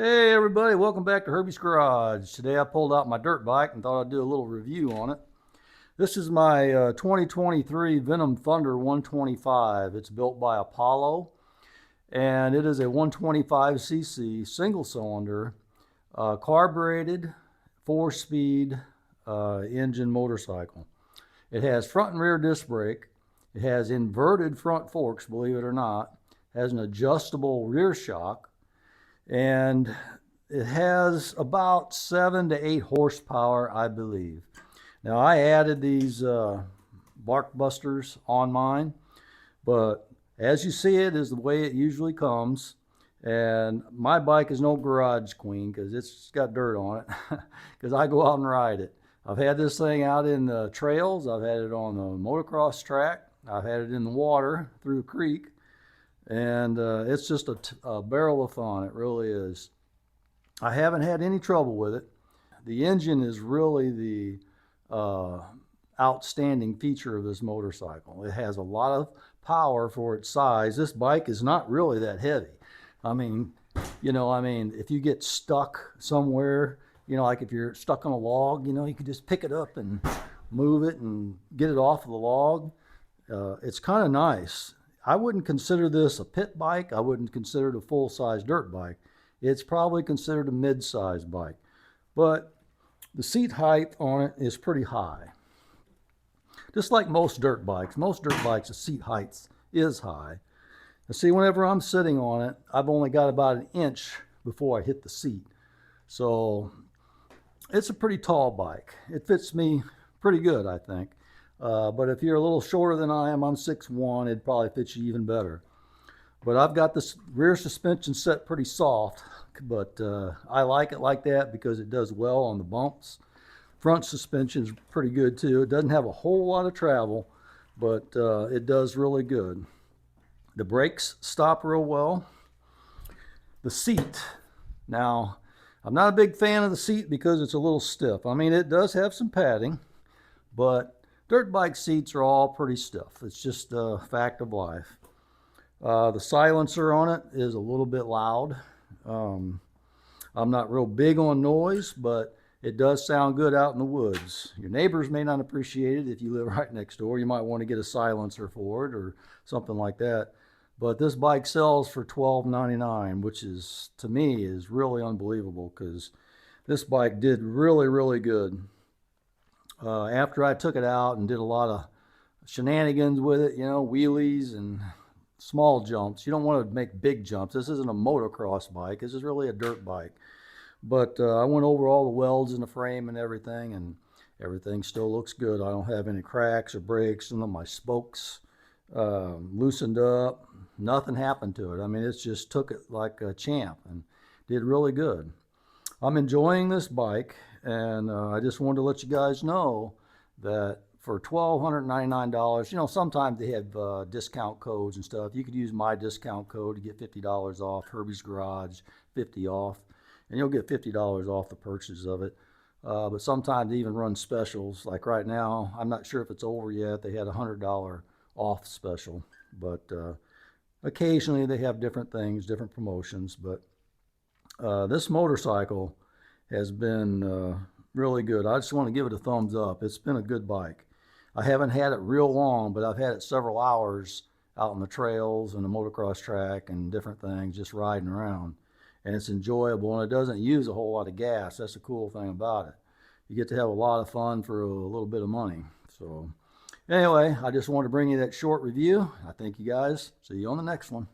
Hey everybody, welcome back to Herbies Garage. Today I pulled out my dirt bike and thought I'd do a little review on it. This is my 2023 Venom Thunder 125. It's built by Apollo and it is a 125cc single cylinder carbureted 4-speed engine motorcycle. It has front and rear disc brake. It has inverted front forks, believe it or not. It has an adjustable rear shock. And it has about 7 to 8 horsepower, I believe. Now I added these bark busters on mine, but as you see it is the way it usually comes. And my bike is no garage queen because it's got dirt on it because I go out and ride it. I've had this thing out in the trails. I've had it on the motocross track. I've had it in the water through the creek. And it's just a barrel of fun. It really is. I haven't had any trouble with it. The engine is really the outstanding feature of this motorcycle. It has a lot of power for its size. This bike is not really that heavy. I mean, if you get stuck somewhere, like if you're stuck on a log, you could just pick it up and move it and get it off of the log. It's kind of nice. I wouldn't consider this a pit bike. I wouldn't consider it a full-size dirt bike. It's probably considered a mid-size bike. But the seat height on it is pretty high. Just like most dirt bikes. Most dirt bikes, the seat height is high. And see, whenever I'm sitting on it, I've only got about an inch before I hit the seat. So it's a pretty tall bike. It fits me pretty good, I think. But if you're a little shorter than I am, I'm 6'1", it'd probably fit you even better. But I've got this rear suspension set pretty soft, but I like it like that because it does well on the bumps. Front suspension is pretty good too. It doesn't have a whole lot of travel, but it does really good. The brakes stop real well. The seat. Now, I'm not a big fan of the seat because it's a little stiff. I mean, it does have some padding, but dirt bike seats are all pretty stiff. It's just a fact of life. The silencer on it is a little bit loud. I'm not real big on noise, but it does sound good out in the woods. Your neighbors may not appreciate it if you live right next door. You might want to get a silencer for it or something like that. But this bike sells for $12.99, which is, to me, is really unbelievable because this bike did really, really good. After I took it out and did a lot of shenanigans with it, wheelies and small jumps. You don't want to make big jumps. This isn't a motocross bike. This is really a dirt bike. But I went over all the welds in the frame and everything still looks good. I don't have any cracks or breaks. None of my spokes loosened up. Nothing happened to it. I mean, it just took it like a champ and did really good. I'm enjoying this bike. And I just wanted to let you guys know that for $1,299, sometimes they have discount codes and stuff. You could use my discount code to get $50 off, Herbies Garage, 50 off, and you'll get $50 off the purchase of it. But sometimes they even run specials. Like right now, I'm not sure if it's over yet. They had a $100 off special, but occasionally they have different things, different promotions. But this motorcycle has been really good. I just want to give it a thumbs up. It's been a good bike. I haven't had it real long, but I've had it several hours out on the trails and the motocross track and different things, just riding around. And it's enjoyable, and it doesn't use a whole lot of gas. That's the cool thing about it. You get to have a lot of fun for a little bit of money. So anyway, I just wanted to bring you that short review. I thank you guys. See you on the next one.